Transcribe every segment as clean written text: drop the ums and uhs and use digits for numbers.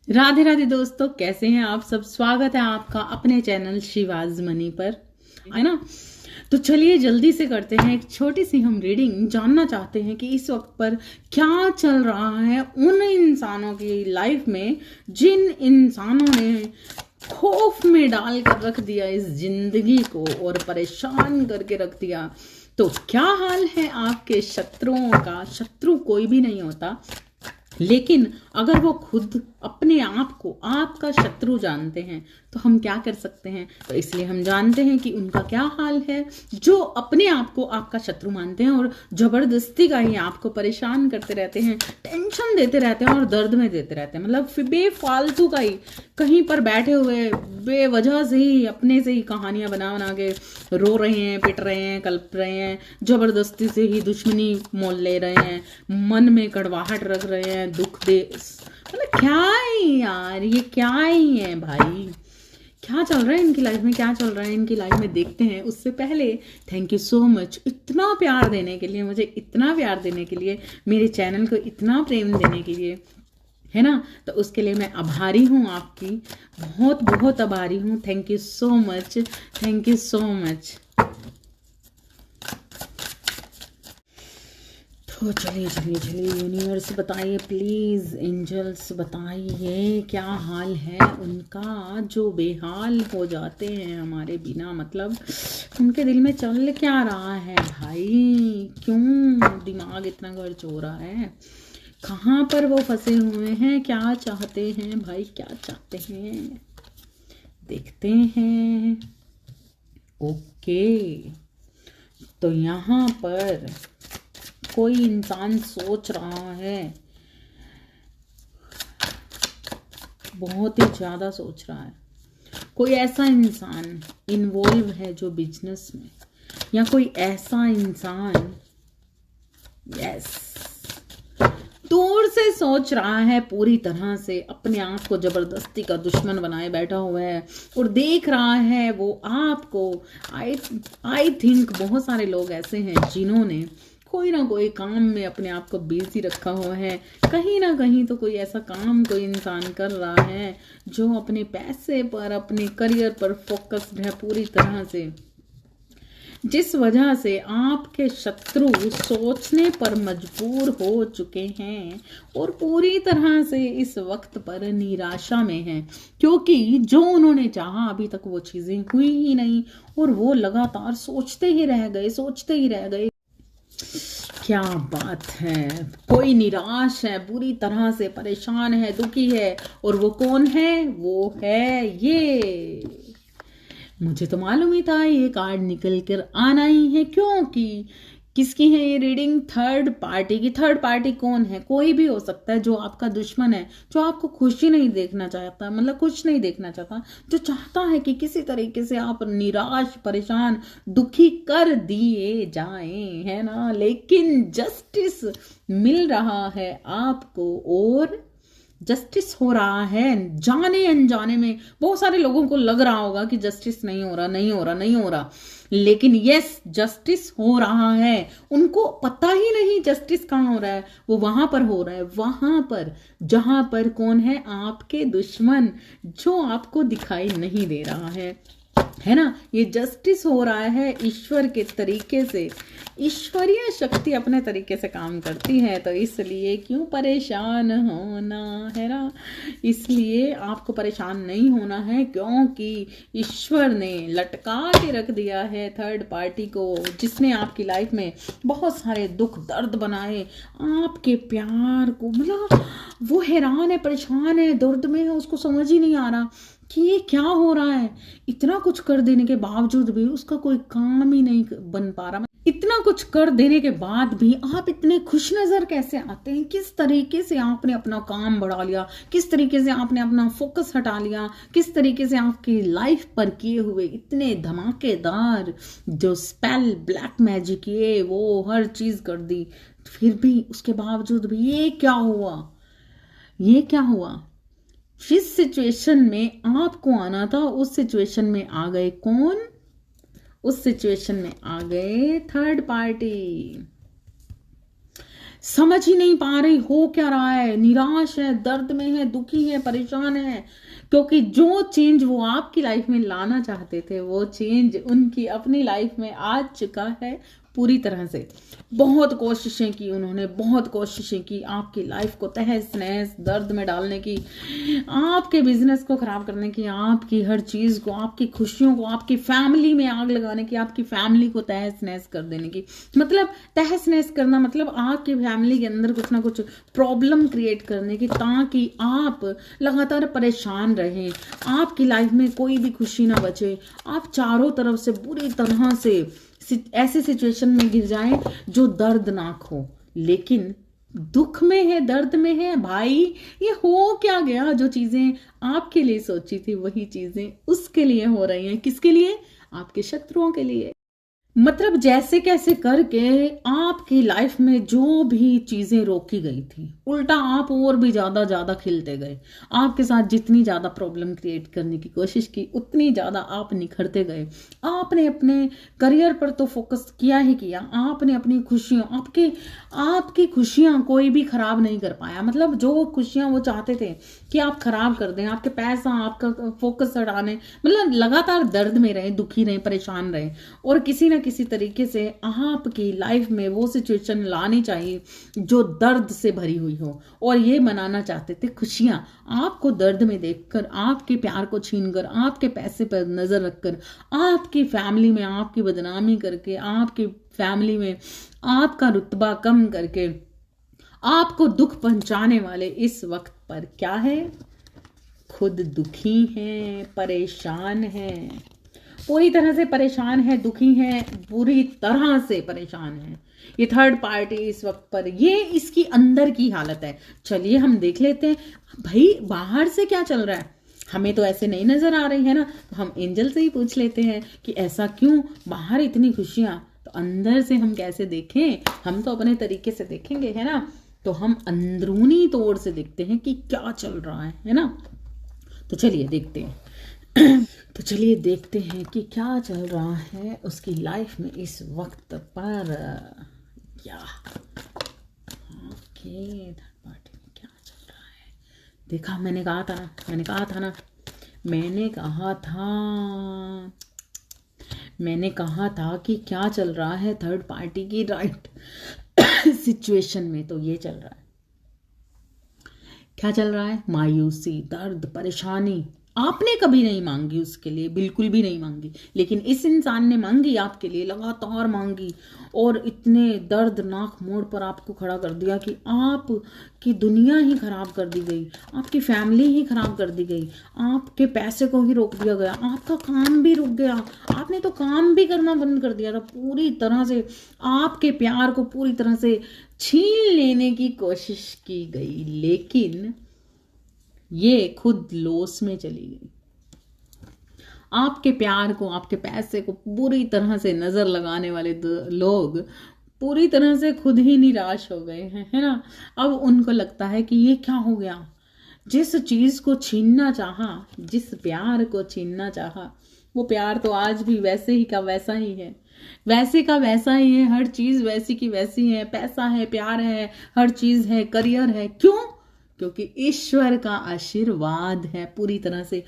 राधे राधे दोस्तों, कैसे हैं आप सब। स्वागत है आपका अपने चैनल शिवाज मनी पर, है ना। तो चलिए जल्दी से करते हैं एक छोटी सी हम रीडिंग। जानना चाहते हैं कि इस वक्त पर क्या चल रहा है उन इंसानों की लाइफ में जिन इंसानों ने खौफ में डाल कर रख दिया इस जिंदगी को और परेशान करके रख दिया। तो क्या हाल है आपके शत्रुओं का। शत्रु कोई भी नहीं होता, लेकिन अगर वो खुद अपने आप को आपका शत्रु जानते हैं तो हम क्या कर सकते हैं। तो इसलिए हम जानते हैं कि उनका क्या हाल है जो अपने आप को आपका शत्रु मानते हैं और जबरदस्ती का ही आपको परेशान करते रहते हैं, टेंशन देते रहते हैं और दर्द में देते रहते हैं। मतलब बेफालतू का ही कहीं पर बैठे हुए बेवजह से ही अपने से ही कहानियां बना बना के रो रहे हैं, पिट रहे हैं, कल्प रहे हैं, जबरदस्ती से ही दुश्मनी मोल ले रहे हैं, मन में कड़वाहट रख रहे हैं, दुख दे। मतलब क्या है यार, ये क्या ही है भाई। क्या चल रहा है इनकी लाइफ में, क्या चल रहा है इनकी लाइफ में, देखते हैं। उससे पहले थैंक यू सो मच इतना प्यार देने के लिए, मुझे इतना प्यार देने के लिए, मेरे चैनल को इतना प्रेम देने के लिए, है ना। तो उसके लिए मैं आभारी हूँ, आपकी बहुत बहुत आभारी हूँ। Thank you so much, thank you so much. तो चलिए चलिए चलिए यूनिवर्स बताइए प्लीज़, एंजल्स बताइए क्या हाल है उनका जो बेहाल हो जाते हैं हमारे बिना। मतलब उनके दिल में चल क्या रहा है भाई, क्यों दिमाग इतना खर्च हो रहा है, कहाँ पर वो फंसे हुए हैं, क्या चाहते हैं भाई, क्या चाहते हैं, देखते हैं। ओके, तो यहाँ पर कोई इंसान सोच रहा है, बहुत ही ज़्यादा सोच रहा है। कोई ऐसा इंसान इन्वॉल्व है जो बिजनेस में, या कोई ऐसा इंसान यस दूर से सोच रहा है, पूरी तरह से अपने आप को जबरदस्ती का दुश्मन बनाए बैठा हुआ है और देख रहा है वो आपको। आई थिंक बहुत सारे लोग ऐसे हैं जिन्होंने कोई ना कोई काम में अपने आप को बिजी रखा हुआ है। कहीं ना कहीं तो कोई ऐसा काम कोई इंसान कर रहा है जो अपने पैसे पर, अपने करियर पर फोकस्ड है पूरी तरह से, जिस वजह से आपके शत्रु सोचने पर मजबूर हो चुके हैं और पूरी तरह से इस वक्त पर निराशा में हैं, क्योंकि जो उन्होंने चाहा अभी तक वो चीजें हुई ही नहीं और वो लगातार सोचते ही रह गए, सोचते ही रह गए। क्या बात है, कोई निराश है, पूरी तरह से परेशान है, दुखी है। और वो कौन है, वो है ये। मुझे तो मालूम ही था ये कार्ड निकल कर आना ही है, क्योंकि किसकी है ये रीडिंग, थर्ड पार्टी की। थर्ड पार्टी कौन है, कोई भी हो सकता है जो आपका दुश्मन है, जो आपको खुशी नहीं देखना चाहता, मतलब कुछ नहीं देखना चाहता, जो चाहता है कि किसी तरीके से आप निराश, परेशान, दुखी कर दिए जाएं, है ना। लेकिन जस्टिस मिल रहा है आपको और जस्टिस हो रहा है। जाने अनजाने में बहुत सारे लोगों को लग रहा होगा कि जस्टिस नहीं हो रहा, नहीं हो रहा, नहीं हो रहा, लेकिन यस जस्टिस हो रहा है। उनको पता ही नहीं जस्टिस कहाँ हो रहा है, वो वहां पर हो रहा है, वहां पर जहां पर कौन है, आपके दुश्मन, जो आपको दिखाई नहीं दे रहा है ना। ये जस्टिस हो रहा है ईश्वर के तरीके से। ईश्वरीय शक्ति अपने तरीके से काम करती है, तो इसलिए क्यों परेशान होना, है ना। इसलिए आपको परेशान नहीं होना है, क्योंकि ईश्वर ने लटका के रख दिया है थर्ड पार्टी को, जिसने आपकी लाइफ में बहुत सारे दुख दर्द बनाए, आपके प्यार को, मतलब वो हैरान है, परेशान है, दर्द में है, उसको समझ ही नहीं आ रहा कि ये क्या हो रहा है। इतना कुछ कर देने के बावजूद भी उसका कोई काम ही नहीं बन पा रहा। इतना कुछ कर देने के बाद भी आप इतने खुश नजर कैसे आते हैं, किस तरीके से आपने अपना काम बढ़ा लिया, किस तरीके से आपने अपना फोकस हटा लिया, किस तरीके से आपकी लाइफ पर किए हुए इतने धमाकेदार जो स्पेल, ब्लैक मैजिक, ये वो हर चीज कर दी, फिर भी उसके बावजूद भी ये क्या हुआ, ये क्या हुआ। जिस सिचुएशन में आपको आना था उस सिचुएशन में आ गए कौन, उस सिचुएशन में आ गए थर्ड पार्टी। समझ ही नहीं पा रही हो क्या रहा है, निराश है, दर्द में है, दुखी है, परेशान है, क्योंकि जो चेंज वो आपकी लाइफ में लाना चाहते थे वो चेंज उनकी अपनी लाइफ में आ चुका है पूरी तरह से। बहुत कोशिशें की उन्होंने, बहुत कोशिशें की आपकी लाइफ को तहस नहस दर्द में डालने की, आपके बिजनेस को खराब करने की, आपकी हर चीज को, आपकी खुशियों को, आपकी फैमिली में आग लगाने की, आपकी फैमिली को तहस नहस कर देने की। मतलब तहस नहस करना मतलब आपकी फैमिली के अंदर कुछ ना कुछ प्रॉब्लम क्रिएट करने की, ताकि आप लगातार परेशान रहें, आपकी लाइफ में कोई भी खुशी ना बचे, आप चारों तरफ से बुरी तरह से ऐसे सिचुएशन में गिर जाएं जो दर्दनाक हो। लेकिन दुख में है, दर्द में है भाई, ये हो क्या गया? जो चीजें आपके लिए सोची थी वही चीजें उसके लिए हो रही हैं। किसके लिए? आपके शत्रुओं के लिए। मतलब जैसे कैसे करके आपकी लाइफ में जो भी चीजें रोकी गई थी, उल्टा आप और भी ज्यादा खिलते गए। आपके साथ जितनी ज्यादा प्रॉब्लम क्रिएट करने की कोशिश की उतनी ज्यादा आप निखरते गए। आपने अपने करियर पर तो फोकस किया ही किया, आपने अपनी खुशियों, आपकी खुशियां कोई भी खराब नहीं कर पाया। मतलब जो खुशियां वो चाहते थे कि आप खराब कर दें, आपके पैसा, आपका फोकस हटाने, मतलब लगातार दर्द में रहे, दुखी रहे, परेशान रहे, और किसी ना किसी तरीके से आपकी लाइफ में वो सिचुएशन लानी चाहिए जो दर्द से भरी हुई हो, और ये मनाना चाहते थे खुशियां। आपको दर्द में देखकर, आपके प्यार को छीनकर, आपके पैसे पर नजर रखकर, आपकी फैमिली में आपकी बदनामी करके, आपकी फैमिली में आपका रुतबा कम करके, आपको दुख पहुंचाने वाले इस वक्त पर क्या है? खुद दुखी हैं, परेशान हैं, पूरी तरह से परेशान है, दुखी है, पूरी तरह से परेशान है। ये थर्ड पार्टी इस वक्त पर, ये इसकी अंदर की हालत है। चलिए हम देख लेते हैं भाई बाहर से क्या चल रहा है। हमें तो ऐसे नहीं नजर आ रही है ना, तो हम एंजल से ही पूछ लेते हैं कि ऐसा क्यों, बाहर इतनी खुशियां, तो अंदर से हम कैसे देखें? हम तो अपने तरीके से देखेंगे, है ना? तो हम अंदरूनी तौर से देखते हैं कि क्या चल रहा है ना? तो चलिए देखते हैं। तो चलिए देखते हैं कि क्या चल रहा है उसकी लाइफ में इस वक्त पर। क्या ओके, थर्ड पार्टी में क्या चल रहा है? देखा, मैंने कहा था कि क्या चल रहा है थर्ड पार्टी की राइट सिचुएशन में। तो ये चल रहा है, क्या चल रहा है? मायूसी, दर्द, परेशानी। आपने कभी नहीं मांगी उसके लिए, बिल्कुल भी नहीं मांगी, लेकिन इस इंसान ने मांगी आपके लिए, लगातार मांगी, और इतने दर्दनाक मोड़ पर आपको खड़ा कर दिया कि आपकी दुनिया ही खराब कर दी गई, आपकी फैमिली ही खराब कर दी गई, आपके पैसे को ही रोक दिया गया, आपका काम भी रुक गया, आपने तो काम भी करना बंद कर दिया था। पूरी तरह से आपके प्यार को पूरी तरह से छीन लेने की कोशिश की गई, लेकिन ये खुद लॉस में चली गई। आपके प्यार को, आपके पैसे को पूरी तरह से नजर लगाने वाले लोग पूरी तरह से खुद ही निराश हो गए हैं, है ना? अब उनको लगता है कि ये क्या हो गया? जिस चीज को छीनना चाहा, जिस प्यार को छीनना चाहा, वो प्यार तो आज भी वैसे ही का वैसा ही है, वैसे का वैसा ही है। हर चीज वैसी की वैसी है, पैसा है, प्यार है, हर चीज है, करियर है। क्यों? क्योंकि ईश्वर का आशीर्वाद है पूरी तरह से,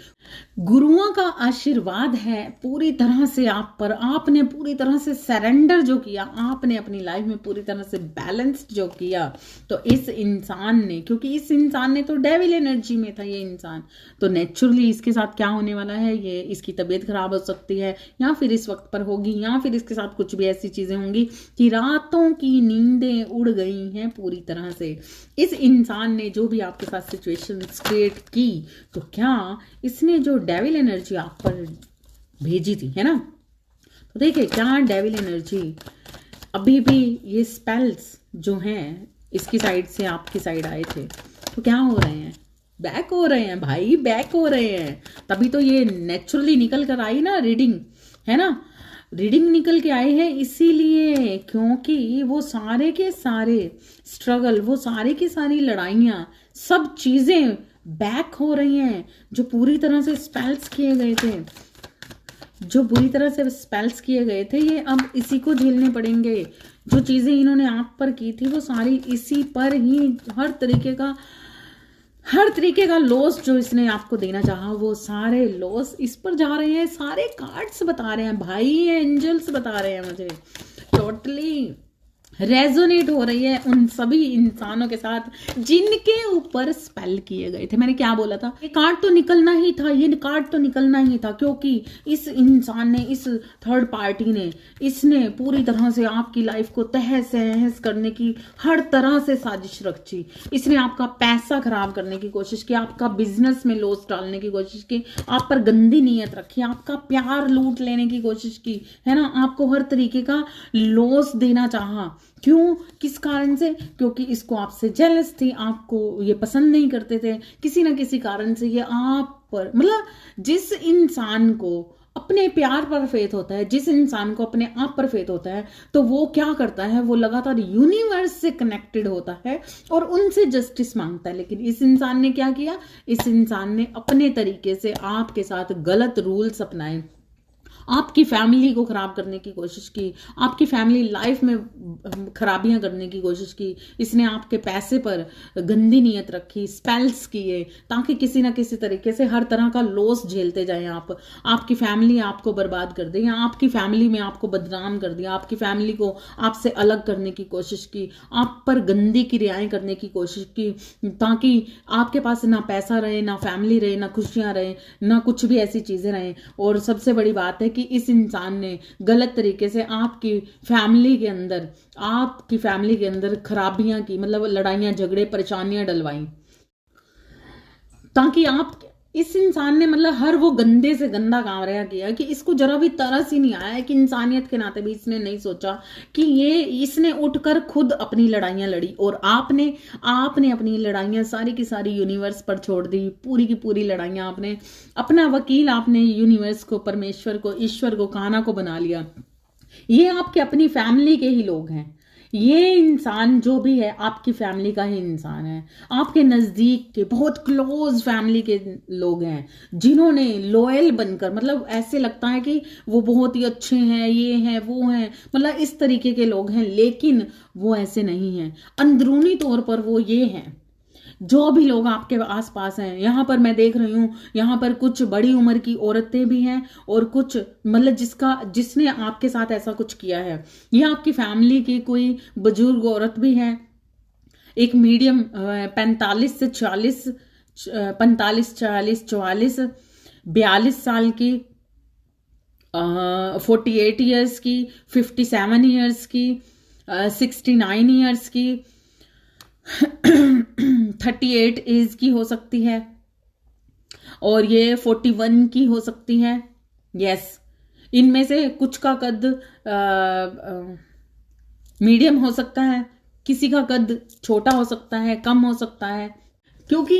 गुरुओं का आशीर्वाद है पूरी तरह से आप पर। आपने पूरी तरह से सरेंडर जो किया, आपने अपनी लाइफ में पूरी तरह से बैलेंस्ड जो किया, तो इस इंसान ने, क्योंकि इस इंसान ने तो डेविल एनर्जी में था ये इंसान, तो नेचुरली इसके साथ क्या होने वाला है, ये इसकी तबीयत खराब हो सकती है, या फिर इस वक्त पर होगी, या फिर इसके साथ कुछ भी ऐसी चीजें होंगी कि रातों की नींदें उड़ गई हैं पूरी तरह से। इस इंसान ने जो भी आपके साथ सिचुएशन क्रिएट की, तो क्या इसने जो डेविल एनर्जी आप पर भेजी थी, है ना? तो देखिए क्या डेविल एनर्जी, अभी भी ये स्पेल्स जो हैं इसकी साइड से आपकी साइड आए थे, तो क्या हो रहे हैं? बैक हो रहे हैं भाई, बैक हो रहे हैं। तभी तो ये नेचुरली निकल कर आई ना रीडिंग, है ना? रीडिंग निकल के आए हैं इसीलिए, क्योंकि वो सारे के सारे स्ट्रगल, वो सारी की सारी लड़ाइयाँ, सब चीजें बैक हो रही हैं। जो पूरी तरह से स्पेल्स किए गए थे, जो बुरी तरह से स्पेल्स किए गए थे, ये अब इसी को झेलने पड़ेंगे। जो चीजें इन्होंने आप पर की थी वो सारी इसी पर ही हर तरीके का लॉस जो इसने आपको देना चाहा वो सारे लॉस इस पर जा रहे हैं। सारे कार्ड्स बता रहे हैं भाई, एंजल्स बता रहे हैं मुझे, टोटली रेजोनेट हो रही है उन सभी इंसानों के साथ जिनके ऊपर स्पेल किए गए थे। मैंने क्या बोला था, ये कार्ड तो निकलना ही था, ये कार्ड तो निकलना ही था, क्योंकि इस इंसान ने, इस थर्ड पार्टी ने, इसने पूरी तरह से आपकी लाइफ को तहस नहस करने की हर तरह से साजिश रची। इसने आपका पैसा खराब करने की कोशिश की, आपका बिजनेस में लॉस डालने की कोशिश की, आप पर गंदी नीयत रखी, आपका प्यार लूट लेने की कोशिश की, है ना, आपको हर तरीके का लॉस देना चाहा। क्यों, किस कारण से? क्योंकि इसको आपसे जेलस थी, आपको ये पसंद नहीं करते थे, किसी ना किसी कारण से ये आप पर, मतलब जिस इंसान को अपने प्यार पर फेथ होता है, जिस इंसान को अपने आप पर फेथ होता है, तो वो क्या करता है, वो लगातार यूनिवर्स से कनेक्टेड होता है और उनसे जस्टिस मांगता है। लेकिन इस इंसान ने क्या किया, इस इंसान ने अपने तरीके से आपके साथ गलत रूल्स अपनाए, आपकी फैमिली को खराब करने की कोशिश की, आपकी फैमिली लाइफ में खराबियां करने की कोशिश की। इसने आपके पैसे पर गंदी नीयत रखी, स्पेल्स किए, ताकि किसी ना किसी तरीके से हर तरह का लॉस झेलते जाएं आप, आपकी फैमिली आपको बर्बाद कर दे, या आपकी फैमिली में आपको बदनाम कर दिया, आपकी फैमिली को आपसे अलग करने की कोशिश की, आप पर गंदी क्रियाएं करने की कोशिश की, ताकि आपके पास ना पैसा रहे, ना फैमिली रहे, ना खुशियां रहे, ना कुछ भी ऐसी चीजें रहे। और सबसे बड़ी बात है कि इस इंसान ने गलत तरीके से आपकी फैमिली के अंदर खराबियां की, मतलब लड़ाइयां झगड़े परेशानियां डलवाई, ताकि आप, इस इंसान ने मतलब हर वो गंदे से गंदा काम रहा किया कि इसको जरा भी तरस ही नहीं आया, कि इंसानियत के नाते भी इसने नहीं सोचा कि इसने उठकर खुद अपनी लड़ाइयां लड़ी, और आपने अपनी लड़ाइयां सारी की सारी यूनिवर्स पर छोड़ दी, पूरी की पूरी लड़ाइयां आपने, अपना वकील आपने यूनिवर्स को, परमेश्वर को, ईश्वर को, कान्हा को बना लिया। ये आपके अपनी फैमिली के ही लोग हैं, ये इंसान जो भी है आपकी फैमिली का ही इंसान है, आपके नजदीक के बहुत क्लोज फैमिली के लोग हैं, जिन्होंने लॉयल बनकर, मतलब ऐसे लगता है कि वो बहुत ही अच्छे हैं, ये हैं वो हैं, मतलब इस तरीके के लोग हैं, लेकिन वो ऐसे नहीं हैं। अंदरूनी तौर पर वो ये हैं। जो भी लोग आपके आसपास हैं, यहाँ पर मैं देख रही हूँ, यहाँ पर कुछ बड़ी उम्र की औरतें भी हैं, और कुछ मतलब जिसने आपके साथ ऐसा कुछ किया है, ये आपकी फैमिली की कोई बुजुर्ग औरत भी है, एक मीडियम 45 से 40, 45 40 44 42 साल की, 48 ईयर्स की, 57 ईयर्स की, 69 ईयर्स की, 38 एज की हो सकती है, और ये 41 की हो सकती है। यस, इनमें से कुछ का कद मीडियम हो सकता है, किसी का कद छोटा हो सकता है, कम हो सकता है, क्योंकि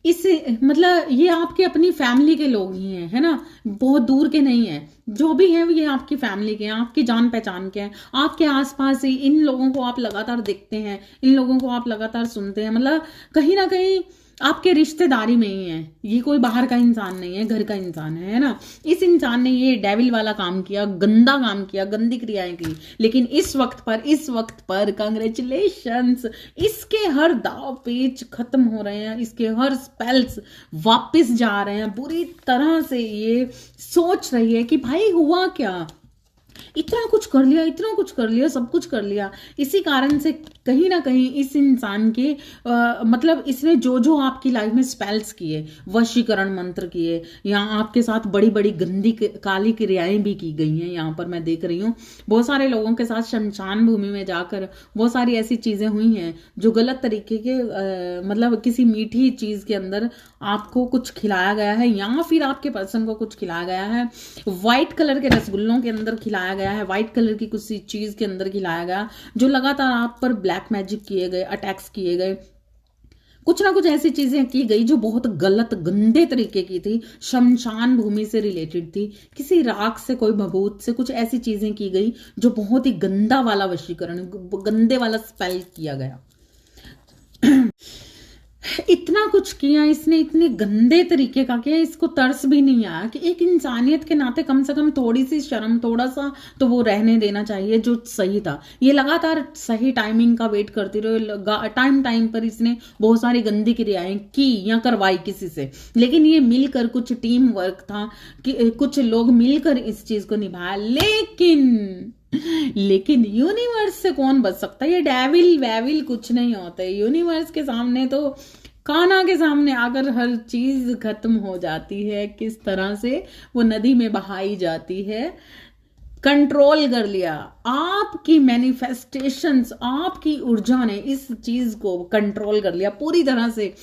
इस मतलब ये आपके अपनी फैमिली के लोग ही हैं, है ना, बहुत दूर के नहीं है। जो भी हैं ये आपकी फैमिली के हैं, आपकी जान पहचान के हैं, आपके आसपास ही इन लोगों को आप लगातार देखते हैं, इन लोगों को आप लगातार सुनते हैं, मतलब कहीं ना कहीं आपके रिश्तेदारी में ही है। ये कोई बाहर का इंसान नहीं है, घर का इंसान है ना। इस इंसान ने ये डेविल वाला काम किया, गंदा काम किया, गंदी क्रियाएं की, लेकिन इस वक्त पर कांग्रेचुलेशंस, इसके हर दाव पेच खत्म हो रहे हैं, इसके हर स्पेल्स वापस जा रहे हैं। बुरी तरह से ये सोच रही है कि भाई हुआ क्या, इतना कुछ कर लिया, सब कुछ कर लिया। इसी कारण से कहीं ना कहीं इस इंसान के मतलब इसने जो आपकी लाइफ में स्पेल्स किए, वशीकरण मंत्र किए, या आपके साथ बड़ी बड़ी गंदी काली क्रियाएं भी की गई हैं। यहाँ पर मैं देख रही हूँ बहुत सारे लोगों के साथ शमशान भूमि में जाकर बहुत सारी ऐसी चीजें हुई हैं जो गलत तरीके के मतलब किसी मीठी चीज के अंदर आपको कुछ खिलाया गया है, या फिर आपके पर्सन को कुछ खिलाया गया है। व्हाइट कलर के रसगुल्लों के अंदर खिलाया गया है, व्हाइट कलर की कुछ चीज के अंदर खिलाया गया, जो लगातार आप पर ब्लैक मैजिक किए गए, अटैक्स किए गए, कुछ ना कुछ ऐसी चीजें की गई जो बहुत गलत गंदे तरीके की थी, शमशान भूमि से रिलेटेड थी, किसी राख से, कोई भभूत से, कुछ ऐसी चीजें की गई जो बहुत ही गंदा वाला वशीकरण, गंदे वाला स्पेल किया गया। इतना कुछ किया इसने, इतने गंदे तरीके का किया, इसको तरस भी नहीं आया कि एक इंसानियत के नाते कम से कम थोड़ी सी शर्म, थोड़ा सा तो वो रहने देना चाहिए जो सही था। ये लगातार सही टाइमिंग का वेट करती रही, टाइम टाइम पर इसने बहुत सारी गंदी क्रियाएं की या करवाई किसी से, लेकिन ये मिलकर, कुछ टीम वर्क था कि कुछ लोग मिलकर इस चीज को निभाया। लेकिन यूनिवर्स से कौन बच सकता है? ये डेविल वेविल कुछ नहीं होता है यूनिवर्स के सामने। तो कान्हा के सामने आकर हर चीज खत्म हो जाती है। किस तरह से वो नदी में बहाई जाती है। कंट्रोल कर लिया आपकी मैनिफेस्टेशंस, आपकी ऊर्जा ने इस चीज को कंट्रोल कर लिया पूरी तरह से।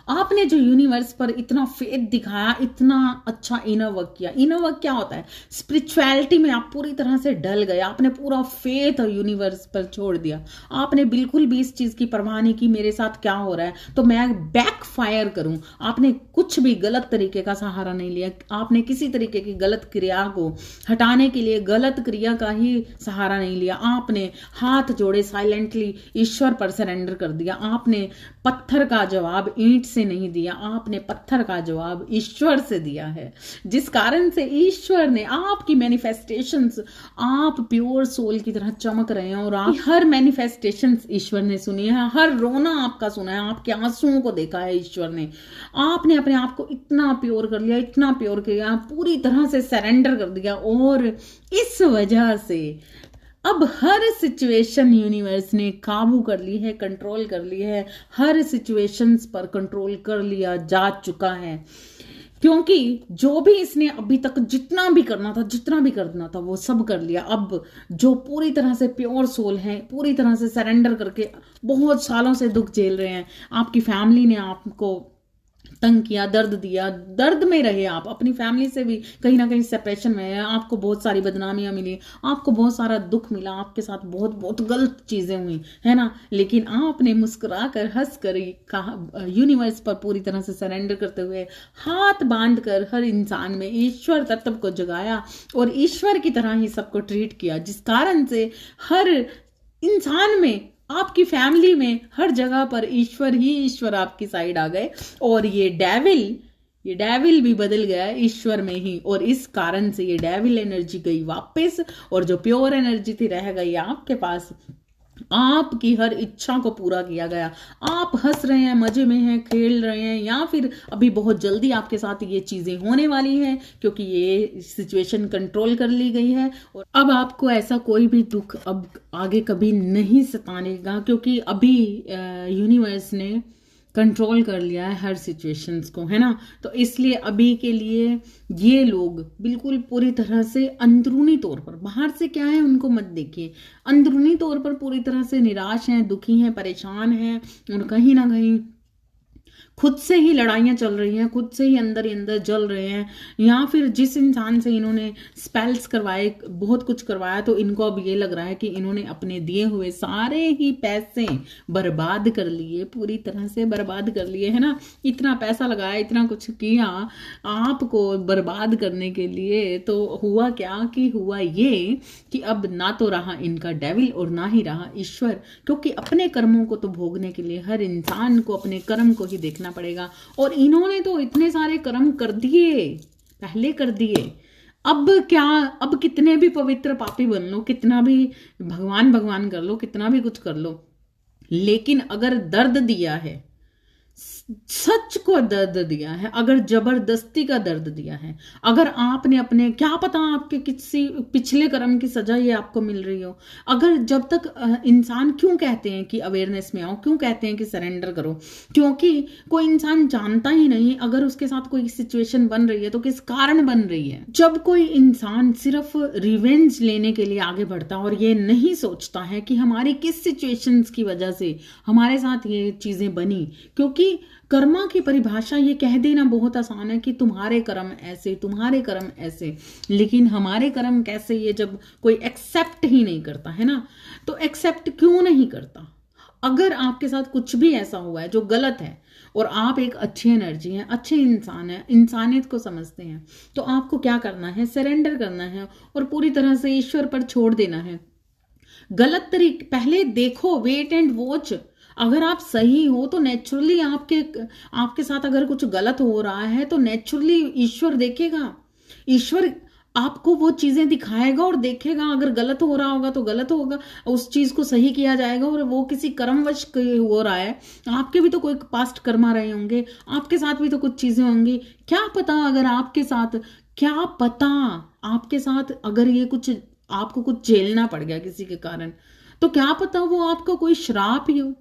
आपने जो यूनिवर्स पर इतना फेथ दिखाया, इतना अच्छा इनर वर्क किया। इनर वर्क क्या होता है? स्पिरिचुअलिटी में आप पूरी तरह से ढल गए, आपने पूरा फेथ यूनिवर्स पर छोड़ दिया। आपने बिल्कुल भी इस चीज की परवाह नहीं की मेरे साथ क्या हो रहा है तो मैं बैक फायर करूं। आपने कुछ भी गलत तरीके का सहारा नहीं लिया। आपने किसी तरीके की गलत क्रिया को हटाने के लिए गलत क्रिया का ही सहारा नहीं लिया। आपने हाथ जोड़े साइलेंटली ईश्वर पर सरेंडर कर दिया। आपने पत्थर का जवाब ईंट से नहीं दिया, आपने पत्थर का जवाब ईश्वर से दिया है, जिस कारण से ईश्वर ने आपकी मैनिफेस्टेशंस, आप प्योर सोल की तरह चमक रहे हैं और आप हर मैनिफेस्टेशंस ईश्वर ने सुनी है, हर रोना आपका सुना है, आपके आंसुओं को देखा है ईश्वर ने। आपने अपने आप को इतना प्योर कर लिया, इतना प्योर किया, पूरी तरह से सरेंडर कर दिया और इस वजह से अब हर सिचुएशन यूनिवर्स ने काबू कर ली है, कंट्रोल कर ली है। हर सिचुएशंस पर कंट्रोल कर लिया जा चुका है, क्योंकि जो भी इसने अभी तक जितना भी करना था वो सब कर लिया। अब जो पूरी तरह से प्योर सोल है, पूरी तरह से सरेंडर करके बहुत सालों से दुख झेल रहे हैं, आपकी फैमिली ने आपको तंग किया, दर्द दिया, दर्द में रहे आप, अपनी फैमिली से भी कहीं ना कहीं सेपरेशन में है, आपको बहुत सारी बदनामियां मिली, आपको बहुत सारा दुख मिला, आपके साथ बहुत बहुत गलत चीजें हुई है ना, लेकिन आपने मुस्कुरा कर, हंस कर यूनिवर्स पर पूरी तरह से सरेंडर करते हुए हाथ बांध कर हर इंसान में ईश्वर तत्व को जगाया और ईश्वर की तरह ही सबको ट्रीट किया, जिस कारण से हर इंसान में, आपकी फैमिली में, हर जगह पर ईश्वर ही ईश्वर आपकी साइड आ गए और ये डेविल भी बदल गया ईश्वर में ही। और इस कारण से ये डेविल एनर्जी गई वापस और जो प्योर एनर्जी थी रह गई आपके पास। आपकी हर इच्छा को पूरा किया गया। आप हंस रहे हैं, मजे में हैं, खेल रहे हैं, या फिर अभी बहुत जल्दी आपके साथ ये चीजें होने वाली हैं क्योंकि ये सिचुएशन कंट्रोल कर ली गई है और अब आपको ऐसा कोई भी दुख अब आगे कभी नहीं सतानेगा, क्योंकि अभी यूनिवर्स ने कंट्रोल कर लिया है हर सिचुएशंस को, है ना। तो इसलिए अभी के लिए ये लोग बिल्कुल पूरी तरह से अंदरूनी तौर पर, बाहर से क्या है उनको मत देखिए, अंदरूनी तौर पर पूरी तरह से निराश हैं, दुखी हैं, परेशान हैं और कहीं ना कहीं खुद से ही लड़ाइयाँ चल रही हैं, खुद से ही अंदर जल रहे हैं, या फिर जिस इंसान से इन्होंने स्पेल्स करवाए, बहुत कुछ करवाया, तो इनको अब ये लग रहा है कि इन्होंने अपने दिए हुए सारे ही पैसे बर्बाद कर लिए, पूरी तरह से बर्बाद कर लिए, है ना। इतना पैसा लगाया, इतना कुछ किया आपको बर्बाद करने के लिए, तो हुआ क्या कि हुआ ये कि अब ना तो रहा इनका डेविल और ना ही रहा ईश्वर, क्योंकि अपने कर्मों को तो भोगने के लिए हर इंसान को अपने कर्म को ही देखना पड़ेगा। और इन्होंने तो इतने सारे कर्म कर दिए, पहले कर दिए, अब क्या, अब कितने भी पवित्र पापी बन लो, कितना भी भगवान कर लो, कितना भी कुछ कर लो, लेकिन अगर दर्द दिया है, सच को दर्द दिया है, अगर जबरदस्ती का दर्द दिया है, अगर आपने अपने, क्या पता आपके किसी पिछले कर्म की सजा ये आपको मिल रही हो, अगर जब तक इंसान, क्यों कहते हैं कि अवेयरनेस में आओ, क्यों कहते हैं कि सरेंडर करो, क्योंकि कोई इंसान जानता ही नहीं अगर उसके साथ कोई सिचुएशन बन रही है तो किस कारण बन रही है। जब कोई इंसान सिर्फ रिवेंज लेने के लिए आगे बढ़ता और ये नहीं सोचता है कि हमारी किस सिचुएशंस की वजह से हमारे साथ ये चीजें बनी, क्योंकि कर्मा की परिभाषा ये कह देना बहुत आसान है कि तुम्हारे कर्म ऐसे, तुम्हारे कर्म ऐसे, लेकिन हमारे कर्म कैसे, ये जब कोई एक्सेप्ट ही नहीं करता है ना, तो एक्सेप्ट क्यों नहीं करता। अगर आपके साथ कुछ भी ऐसा हुआ है जो गलत है और आप एक अच्छी एनर्जी हैं, अच्छे इंसान हैं, इंसानियत को समझते हैं, तो आपको क्या करना है, सरेंडर करना है और पूरी तरह से ईश्वर पर छोड़ देना है। गलत तरीके पहले देखो, वेट एंड वॉच, अगर आप सही हो तो नेचुरली आपके साथ अगर कुछ गलत हो रहा है तो नेचुरली ईश्वर देखेगा, ईश्वर आपको वो चीजें दिखाएगा और देखेगा। अगर गलत हो रहा होगा तो गलत होगा, उस चीज को सही किया जाएगा। और वो किसी कर्मवश हो रहा है, आपके भी तो कोई पास्ट कर्मा रहे होंगे, आपके साथ भी तो कुछ चीजें होंगी। क्या पता अगर आपके साथ, क्या पता आपके साथ अगर ये कुछ आपको कुछ झेलना पड़ गया किसी के कारण, तो क्या पता वो आपका कोई श्राप ही हो,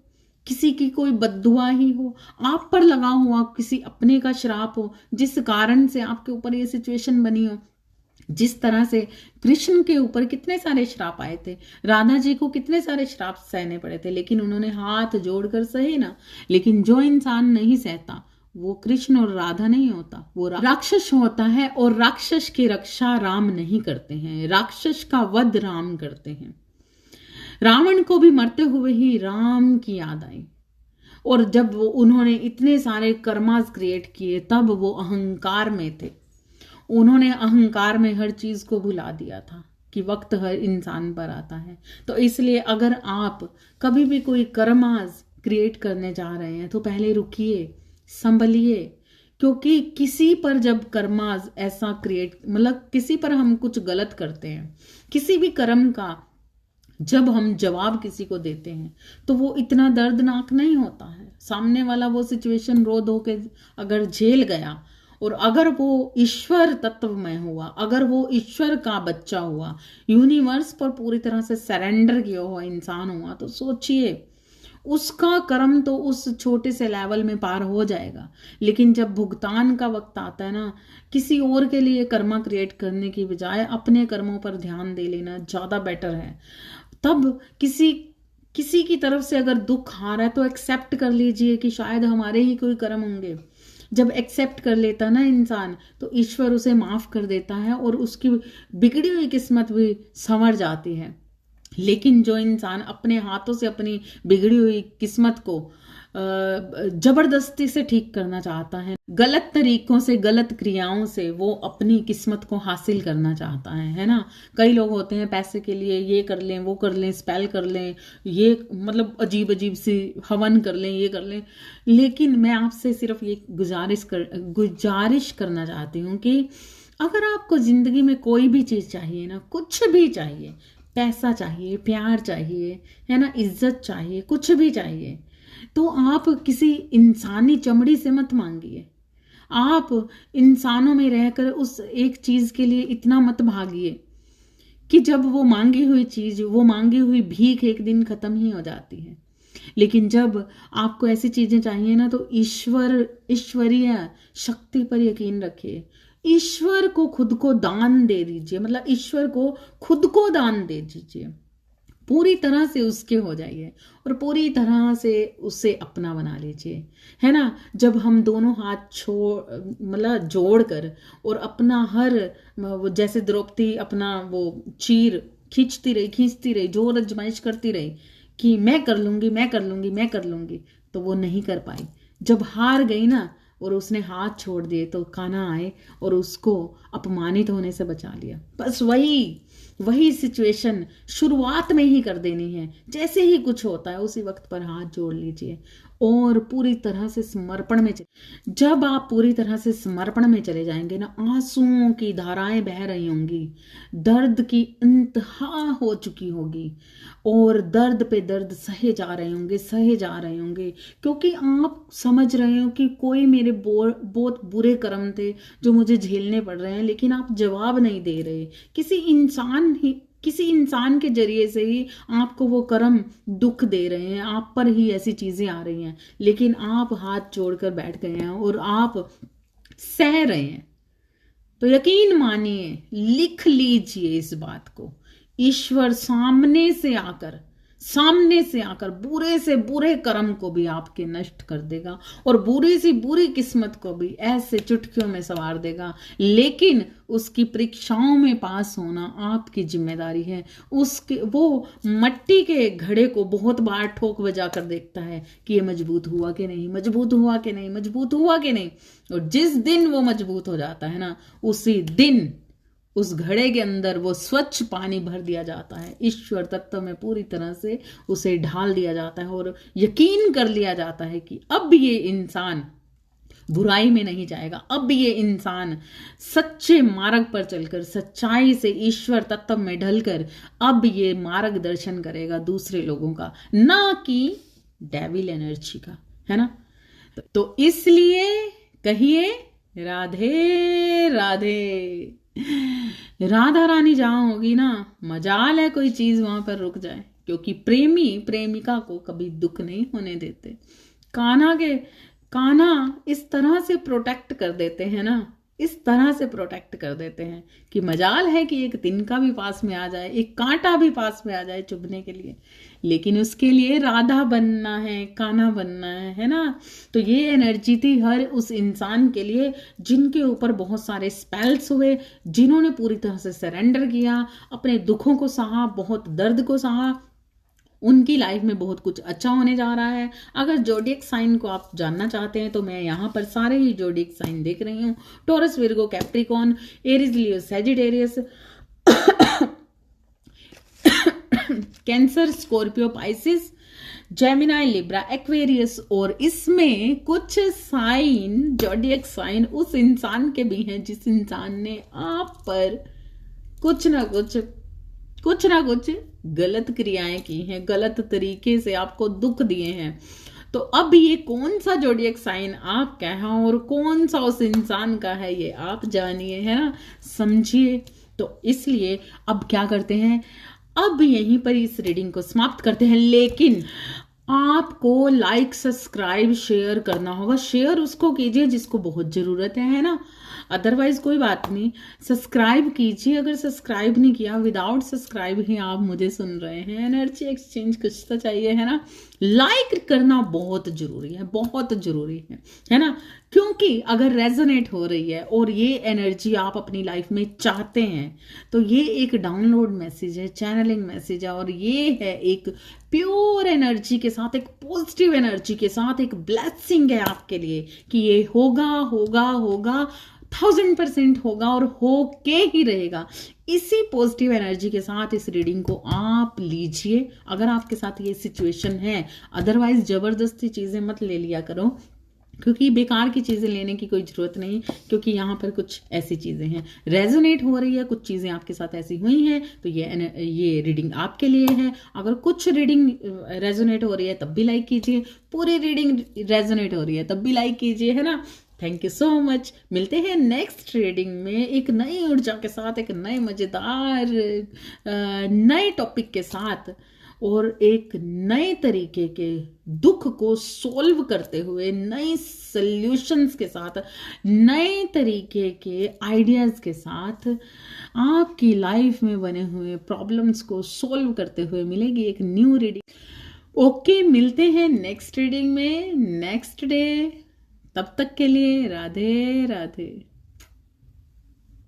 किसी की कोई बद्दुआ ही हो, आप पर लगा हुआ किसी अपने का श्राप हो, जिस कारण से आपके ऊपर ये सिचुएशन बनी हो। जिस तरह से कृष्ण के ऊपर कितने सारे श्राप आए थे, राधा जी को कितने सारे श्राप सहने पड़े थे, लेकिन उन्होंने हाथ जोड़कर सहे ना। लेकिन जो इंसान नहीं सहता वो कृष्ण और राधा नहीं होता, वो राक्षस होता है। और राक्षस की रक्षा राम नहीं करते हैं, राक्षस का वध राम करते हैं। रावण को भी मरते हुए ही राम की याद आई। और जब वो उन्होंने इतने सारे कर्मास क्रिएट किए तब वो अहंकार में थे, उन्होंने अहंकार में हर चीज को भुला दिया था कि वक्त हर इंसान पर आता है। तो इसलिए अगर आप कभी भी कोई कर्मास क्रिएट करने जा रहे हैं तो पहले रुकिए, संभलिए। क्योंकि किसी पर जब कर्मास ऐसा क्रिएट, मतलब किसी पर हम कुछ गलत करते हैं, किसी भी कर्म का जब हम जवाब किसी को देते हैं तो वो इतना दर्दनाक नहीं होता है। सामने वाला वो सिचुएशन रो धो के अगर झेल गया और अगर वो ईश्वर तत्व में हुआ, अगर वो ईश्वर का बच्चा हुआ, यूनिवर्स पर पूरी तरह से सरेंडर किया हुआ इंसान हुआ, तो सोचिए उसका कर्म तो उस छोटे से लेवल में पार हो जाएगा। लेकिन जब भुगतान का वक्त आता है ना, किसी और के लिए कर्मा क्रिएट करने की बजाय अपने कर्मों पर ध्यान दे लेना ज्यादा बेटर है। तब किसी की तरफ से अगर दुख आ रहा है तो एक्सेप्ट कर लीजिए कि शायद हमारे ही कोई कर्म होंगे। जब एक्सेप्ट कर लेता ना इंसान तो ईश्वर उसे माफ कर देता है और उसकी बिगड़ी हुई किस्मत भी संवर जाती है। लेकिन जो इंसान अपने हाथों से अपनी बिगड़ी हुई किस्मत को जबरदस्ती से ठीक करना चाहता है, गलत तरीकों से, गलत क्रियाओं से वो अपनी किस्मत को हासिल करना चाहता है ना। कई लोग होते हैं पैसे के लिए ये कर लें, वो कर लें, स्पेल कर लें, ये मतलब अजीब अजीब सी हवन कर लें, ये कर लें। लेकिन मैं आपसे सिर्फ ये गुजारिश करना चाहती हूँ कि अगर आपको जिंदगी में कोई भी चीज चाहिए ना, कुछ भी चाहिए, पैसा चाहिए, प्यार चाहिए, है ना, इज्जत चाहिए, कुछ भी चाहिए, तो आप किसी इंसानी चमड़ी से मत मांगिए। आप इंसानों में रहकर उस एक चीज के लिए इतना मत भागिए कि जब वो मांगी हुई चीज, वो मांगी हुई भीख एक दिन खत्म ही हो जाती है। लेकिन जब आपको ऐसी चीजें चाहिए ना तो ईश्वरीय शक्ति पर यकीन रखिए। ईश्वर को खुद को दान दे दीजिए, मतलब ईश्वर को खुद को दान दे दीजिए, पूरी तरह से उसके हो जाइए और पूरी तरह से उसे अपना बना लीजिए, है ना। जब हम दोनों हाथ मतलब जोड़ कर और अपना हर, जैसे द्रौपदी अपना वो चीर खींचती रही, जोर अजमाइश करती रही कि मैं कर लूंगी, मैं कर लूंगी, मैं कर लूंगी, तो वो नहीं कर पाई। जब हार गई ना और उसने हाथ छोड़ दिए तो कान्हा आए और उसको अपमानित होने से बचा लिया। बस वही सिचुएशन शुरुआत में ही कर देनी है। जैसे ही कुछ होता है उसी वक्त पर हाथ जोड़ लीजिए और पूरी तरह से समर्पण में जब आप पूरी तरह से समर्पण में चले जाएंगे ना, आंसुओं की धाराएं बह रही होंगी, दर्द की इंतहा हो चुकी होगी और दर्द पे दर्द सहे जा रहे होंगे, क्योंकि आप समझ रहे हो कि कोई मेरे बहुत बुरे कर्म थे जो मुझे झेलने पड़ रहे हैं, लेकिन आप जवाब नहीं दे रहे। किसी इंसान के जरिए से ही आपको वो कर्म दुख दे रहे हैं, आप पर ही ऐसी चीजें आ रही हैं, लेकिन आप हाथ जोड़कर बैठ गए हैं और आप सह रहे हैं। तो यकीन मानिए, लिख लीजिए इस बात को, ईश्वर सामने से आकर बुरे से बुरे कर्म को भी आपके नष्ट कर देगा और बुरी से बुरी किस्मत को भी ऐसे चुटकियों में संवार देगा। लेकिन उसकी परीक्षाओं में पास होना आपकी जिम्मेदारी है। वो मट्टी के घड़े को बहुत बार ठोक बजा कर देखता है कि ये मजबूत हुआ कि नहीं, मजबूत हुआ कि नहीं। और जिस दिन वो मजबूत हो जाता है ना, उसी दिन उस घड़े के अंदर वो स्वच्छ पानी भर दिया जाता है, ईश्वर तत्व में पूरी तरह से उसे ढाल दिया जाता है और यकीन कर लिया जाता है कि अब ये इंसान बुराई में नहीं जाएगा, अब ये इंसान सच्चे मार्ग पर चलकर सच्चाई से ईश्वर तत्व में ढलकर अब ये मार्गदर्शन करेगा दूसरे लोगों का, ना कि डेविल एनर्जी का, है ना। तो इसलिए कहिए राधे राधे। राधा रानी जहां होगी ना, मजाल है कोई चीज वहां पर रुक जाए, क्योंकि प्रेमी प्रेमिका को कभी दुख नहीं होने देते। कान्हा इस तरह से प्रोटेक्ट कर देते हैं ना, इस तरह से प्रोटेक्ट कर देते हैं कि मजाल है कि एक तिनका भी पास में आ जाए, एक कांटा भी पास में आ जाए चुभने के लिए, लेकिन उसके लिए राधा बनना है, कान्हा बनना है ना। तो ये एनर्जी थी हर उस इंसान के लिए जिनके ऊपर बहुत सारे स्पेल्स हुए, जिन्होंने पूरी तरह से सरेंडर किया, अपने दुखों को सहा, बहुत दर्द को सहा। उनकी लाइफ में बहुत कुछ अच्छा होने जा रहा है। अगर जोडियक साइन को आप जानना चाहते हैं तो मैं यहाँ पर सारे ही जोडियक साइन देख रही हूँ। Taurus, Virgo, Capricorn, Aries, Leo, Sagittarius, Cancer, Scorpio, Pisces, Gemini, Libra, Aquarius. और इसमें कुछ साइन, जोडियक साइन उस इंसान के भी हैं जिस इंसान ने आप पर कुछ ना कुछ गलत क्रियाएं की हैं, गलत तरीके से आपको दुख दिए हैं। तो अब ये कौन सा जोडियक साइन आपका है और कौन सा उस इंसान का है, ये आप जानिए, है ना, समझिए। तो इसलिए अब क्या करते हैं, अब यहीं पर इस रीडिंग को समाप्त करते हैं। लेकिन आपको लाइक, सब्सक्राइब, शेयर करना होगा। शेयर उसको कीजिए जिसको बहुत जरूरत है ना, अदरवाइज कोई बात नहीं। सब्सक्राइब कीजिए, अगर सब्सक्राइब नहीं किया, विदाउट सब्सक्राइब ही आप मुझे सुन रहे हैं, एनर्जी एक्सचेंज कुछ तो चाहिए, है ना। लाइक करना बहुत जरूरी है, बहुत जरूरी है ना, क्योंकि अगर रेजोनेट हो रही है और ये एनर्जी आप अपनी लाइफ में चाहते हैं तो ये एक डाउनलोड मैसेज है, चैनलिंग मैसेज है, और ये है एक प्योर एनर्जी के साथ, एक पॉजिटिव एनर्जी के साथ एक ब्लेसिंग है आपके लिए कि ये होगा होगा होगा, 1000% होगा और हो के ही रहेगा। इसी पॉजिटिव एनर्जी के साथ इस रीडिंग को आप लीजिए अगर आपके साथ ये सिचुएशन है। अदरवाइज जबरदस्ती चीजें मत ले लिया करो, क्योंकि बेकार की चीजें लेने की कोई जरूरत नहीं, क्योंकि यहाँ पर कुछ ऐसी चीजें हैं, रेजोनेट हो रही है, कुछ चीजें आपके साथ ऐसी हुई हैं, तो ये रीडिंग आपके लिए है। अगर कुछ रीडिंग रेजोनेट हो रही है तब भी लाइक कीजिए, पूरी रीडिंग रेजोनेट हो रही है तब भी लाइक कीजिए, है ना। Thank you so much. मिलते हैं नेक्स्ट रीडिंग में एक नई ऊर्जा के साथ, एक नए मजेदार नए टॉपिक के साथ, और एक नए तरीके के दुख को सॉल्व करते हुए, नए सॉल्यूशंस के साथ, नए तरीके के आइडियाज के साथ आपकी लाइफ में बने हुए प्रॉब्लम्स को सॉल्व करते हुए मिलेगी एक न्यू रीडिंग। ओके, मिलते हैं नेक्स्ट रीडिंग में नेक्स्ट डे। तब तक के लिए राधे राधे।